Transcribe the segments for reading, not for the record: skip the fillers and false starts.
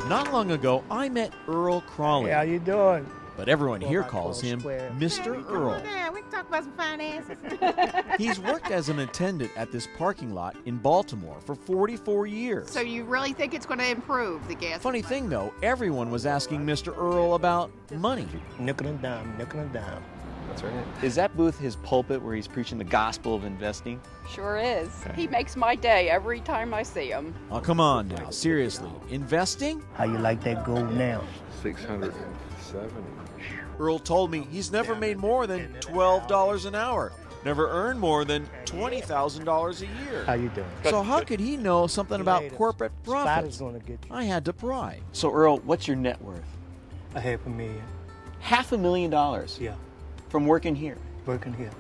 Not long ago, I met Earl Crawley, Hey, how you doing? but everyone here calls him Mr. Earl. Yeah, we can talk about some finances. He's worked as an attendant at this parking lot in Baltimore for 44 years. So you really think it's going to improve the gas? Funny thing though, everyone was asking Mr. Earl about money. Nickel and dime, nickel and dime. That's right. Is that booth his pulpit where he's preaching the gospel of investing? Sure is. He makes my day every time I see him. Oh, come on now, seriously. Investing? How you like that gold now? 670. Earl told me he's never made more than $12 an hour, never earned more than $20,000 a year. How you doing? So how could he know something about corporate profits? Spider's gonna get you. I had to pry. So Earl, what's your net worth? $500,000. $500,000 Yeah, from working here. working here.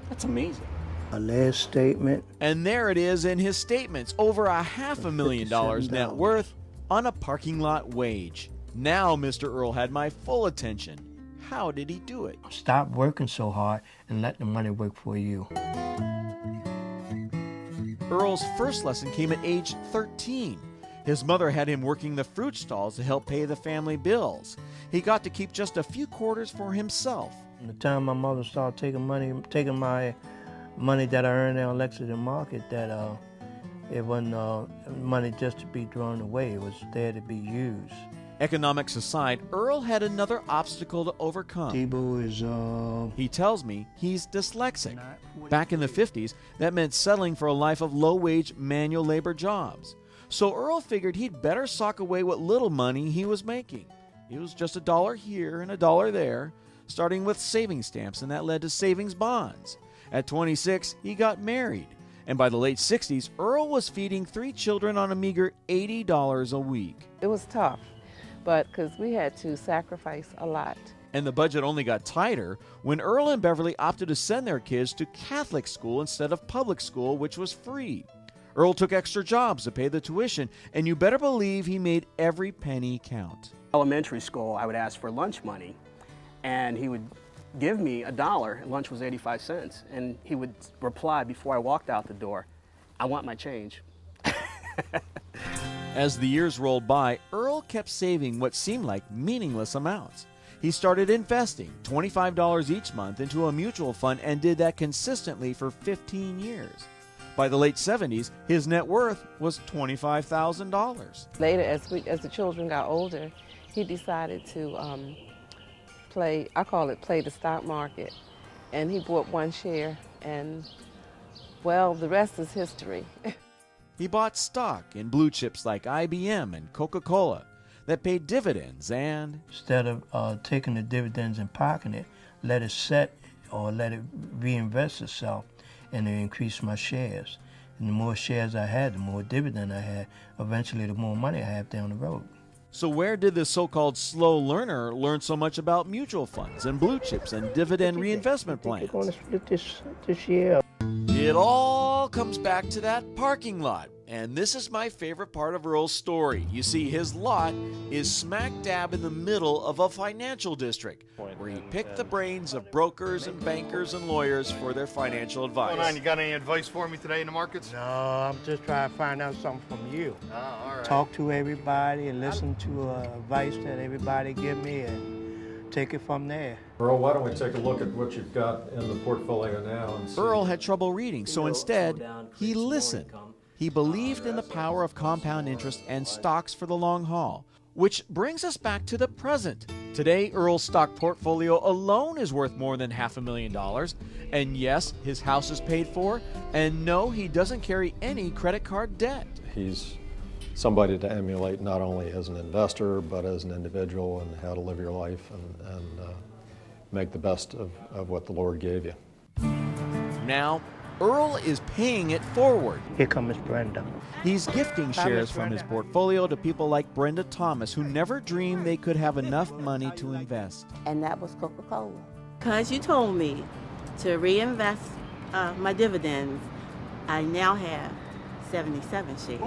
That's amazing. A last statement. And there it is in his statements, over $500,000 net worth on a parking lot wage. Now Mr. Earl had my full attention. How did he do it? Stop working so hard and let the money work for you. Earl's first lesson came at age 13. His mother had him working the fruit stalls to help pay the family bills. He got to keep just a few quarters for himself. From the time my mother started taking my money that I earned on Lexington Market, that it wasn't money just to be thrown away. It was there to be used. Economics aside, Earl had another obstacle to overcome. Tebow is He tells me he's dyslexic. Back in the 50s, that meant settling for a life of low-wage manual labor jobs. So Earl figured he'd better sock away what little money he was making. It was just $1 here and $1 there, starting with savings stamps, and that led to savings bonds. At 26, he got married. And by the late 60s, Earl was feeding 3 children on a meager $80 a week. It was tough, but because we had to sacrifice a lot. And the budget only got tighter when Earl and Beverly opted to send their kids to Catholic school instead of public school, which was free. Earl took extra jobs to pay the tuition, and you better believe he made every penny count. Elementary school, I would ask for lunch money, and he would give me $1, and lunch was 85 cents, and he would reply before I walked out the door, "I want my change." As the years rolled by, Earl kept saving what seemed like meaningless amounts. He started investing $25 each month into a mutual fund and did that consistently for 15 years. By the late 70s, his net worth was $25,000. Later, as the children got older, he decided to play the stock market. And he bought 1 share, and, well, the rest is history. He bought stock in blue chips like IBM and Coca-Cola that paid dividends and... Instead of taking the dividends and parking it, let it set or let it reinvest itself, and it increased my shares. And the more shares I had, the more dividend I had. Eventually, the more money I have down the road. So where did this so-called slow learner learn so much about mutual funds and blue chips and dividend reinvestment plans? We're going to split this year. It all comes back to that parking lot. And this is my favorite part of Earl's story. You see, his lot is smack dab in the middle of a financial district where he picked the brains of brokers and bankers and lawyers for their financial advice. What's going on? You got any advice for me today in the markets? No, I'm just trying to find out something from you. Oh, all right. Talk to everybody and listen to advice that everybody give me and take it from there. Earl, why don't we take a look at what you've got in the portfolio now and see. Earl had trouble reading, so instead, he listened. He believed in the power of compound interest and stocks for the long haul, which brings us back to the present. Today, Earl's stock portfolio alone is worth more than $500,000. And yes, his house is paid for. And no, he doesn't carry any credit card debt. He's somebody to emulate not only as an investor, but as an individual and how to live your life and make the best of what the Lord gave you. Now, Earl is paying it forward. Here comes Brenda. He's gifting shares from his portfolio to people like Brenda Thomas, who never dreamed they could have enough money to invest. And that was Coca-Cola. Because you told me to reinvest my dividends, I now have 77 shares.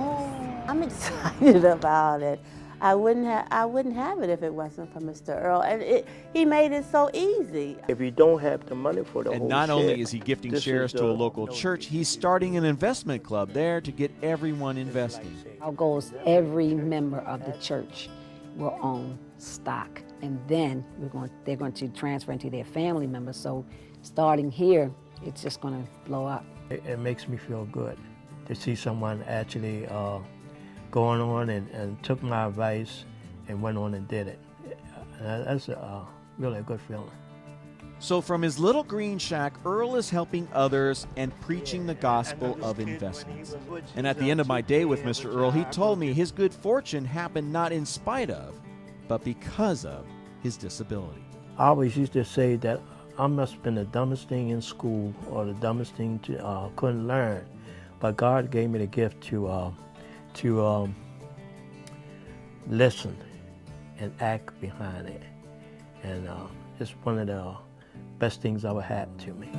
I'm excited about it. I wouldn't have it if it wasn't for Mr. Earl. And he made it so easy. If you don't have the money for the And whole not share, only is he gifting this shares is to a the- local church, he's starting an investment club there to get everyone investing. Our goal is every member of the church will own stock, and then they're going to transfer into their family members. So starting here, it's just going to blow up. It makes me feel good to see someone actually going on and took my advice and went on and did it. That's really a good feeling. So from his little green shack, Earl is helping others and preaching the gospel of investments. And at the end of my day with Mr. Earl, he told me his good fortune happened not in spite of, but because of his disability. I always used to say that I must have been the dumbest thing in school or the dumbest thing couldn't learn, but God gave me the gift to listen and act behind it, and it's one of the best things ever happened to me.